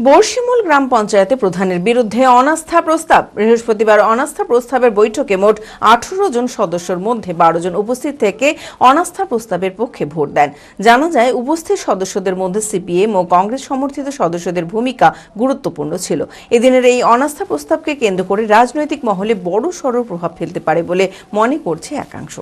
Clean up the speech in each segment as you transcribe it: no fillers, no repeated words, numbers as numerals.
বর্ষিমূল গ্রাম পঞ্চায়েতে প্রধানের বিরুদ্ধে অনাস্থা প্রস্তাব। বৃহস্পতিবার অনাস্থা প্রস্তাবের বৈঠকে মোট 18 জন সদস্যের মধ্যে 12 জন উপস্থিত থেকে অনাস্থা প্রস্তাবের পক্ষে ভোট দেন। জানা যায়, উপস্থিত সদস্যদের মধ্যে সিপিএম ও কংগ্রেস সমর্থিত সদস্যদের ভূমিকা গুরুত্বপূর্ণ ছিল। এদিনের এই অনাস্থা প্রস্তাবকে কেন্দ্র করে রাজনৈতিক মহলে বড়সড় প্রভাব ফেলতে পারে বলে মনে করছে একাংশ।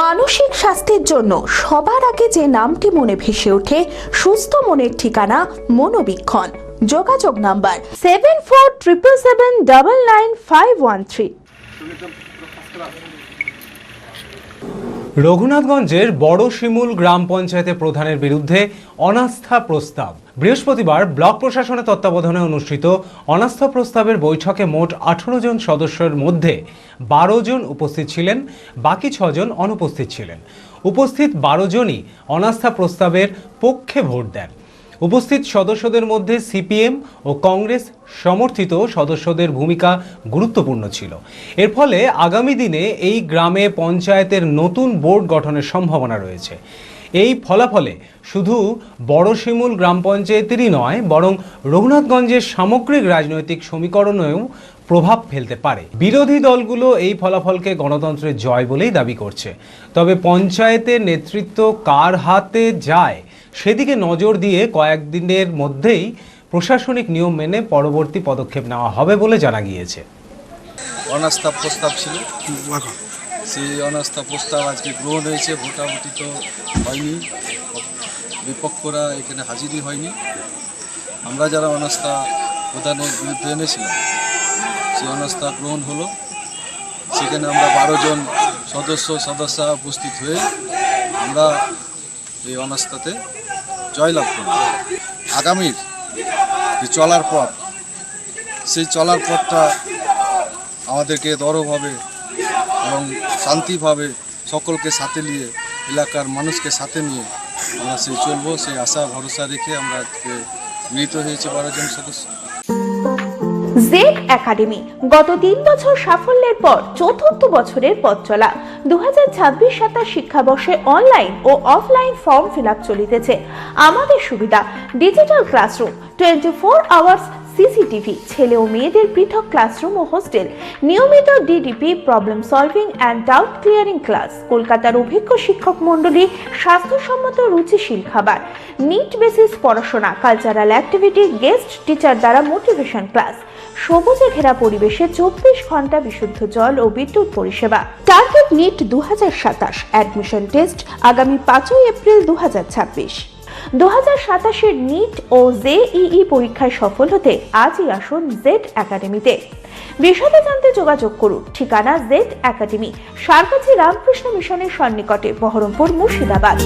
মানসিক স্বাস্থ্যের জন্য সবার আগে যে নামটি মনে ভেসে ওঠে, সুস্থ মনের ঠিকানা মনোবীক্ষণ। যোগাযোগ নাম্বার 7477799513। রঘুনাথগঞ্জের বড়শিমুল গ্রাম পঞ্চায়েতের প্রধানের বিরুদ্ধে অনাস্থা প্রস্তাব। বৃহস্পতিবার ব্লক প্রশাসনের তত্ত্বাবধানে অনুষ্ঠিত অনাস্থা প্রস্তাবের বৈঠকে মোট 18 জন সদস্যের মধ্যে 12 জন উপস্থিত ছিলেন, বাকি 6 জন অনুপস্থিত ছিলেন। উপস্থিত 12 জনই অনাস্থা প্রস্তাবের পক্ষে ভোট দেন। উপস্থিত সদস্যদের মধ্যে সিপিএম ও কংগ্রেস সমর্থিত সদস্যদের ভূমিকা গুরুত্বপূর্ণ ছিল। এর ফলে আগামী দিনে এই গ্রামে পঞ্চায়েতের নতুন বোর্ড গঠনের সম্ভাবনা রয়েছে। এই ফলাফলে শুধু বড়শিমুল গ্রাম পঞ্চায়েতেরই নয়, বরং রঘুনাথগঞ্জের সামগ্রিক রাজনৈতিক সমীকরণেও প্রভাব ফেলতে পারে। বিরোধী দলগুলো এই ফলাফলকে গণতন্ত্রের জয় বলেই দাবি করছে। তবে পঞ্চায়েতের নেতৃত্ব কার হাতে যায় সেদিকে নজর দিয়ে কয়েকদিনের মধ্যেই প্রশাসনিক নিয়ম মেনে পরবর্তী পদক্ষেপ নেওয়া হবে বলে জানা গিয়েছে। অনাস্থা প্রস্তাব ছিল, সেই অনাস্থা প্রস্তাব আজকে গ্রহণ হয়েছে। ভোটাভুটি তো হয়নি, বিপক্ষরা এখানে হাজিরই হয়নি। আমরা যারা অনাস্থা প্রদানের বিরুদ্ধে এনেছিলাম, সেই অনাস্থা গ্রহণ হলো। সেখানে আমরা 12 জন সদস্যা উপস্থিত হয়ে আমরা এই অনাস্থাতে জয়লাভ করব। আগামীর যে চলার পথ, সেই চলার পথটা আমাদেরকে দৃঢ়ভাবে এবং শান্তিভাবে সকলকে সাথে নিয়ে, এলাকার মানুষকে সাথে নিয়ে আমরা সেই চলবো, সেই আশা ভরসা রেখে আমরা আজকে মিলিত হয়েছে 12 জন সদস্য। জেড একাডেমি গত 3 বছর সাফল্যের পর চতুর্থ বছরের পথ চলা। 2026-27 শিক্ষাবর্ষে অনলাইন ও অফলাইন ফর্ম ফিল আপ চলিতেছে। আমাদের সুবিধা ডিজিটাল ক্লাসরুম, 24 আওয়ার্স সিসিটিভি, ছেলে ও মেয়েদের পৃথক ক্লাসরুম ও হোস্টেল, নিয়মিত DDP, problem solving and doubt clearing class, কলকাতার অভিজ্ঞ শিক্ষক মণ্ডলী, স্বাস্থ্যসম্মত রুচিশীল খাবার, নিট বেসিস পড়াশোনা, কালচারাল অ্যাক্টিভিটি, গেস্ট টিচার দ্বারা মোটিভেশন ক্লাস, সবুজে ঘেরা পরিবেশে 24 ঘন্টা বিশুদ্ধ জল ও বিদ্যুৎ পরিষেবা। টার্গেট নিট 2027, অ্যাডমিশন টেস্ট আগামী 5 এপ্রিল 2026। 2027-এর নিট ও জেইই পরীক্ষায় সফল হতে আজই আসুন জেড একাডেমিতে। বিশদে জানতে যোগাযোগ করুন। ঠিকানা জেড একাডেমি, সারকাছি রামকৃষ্ণ মিশনের সন্নিকটে, বহরমপুর, মুর্শিদাবাদ।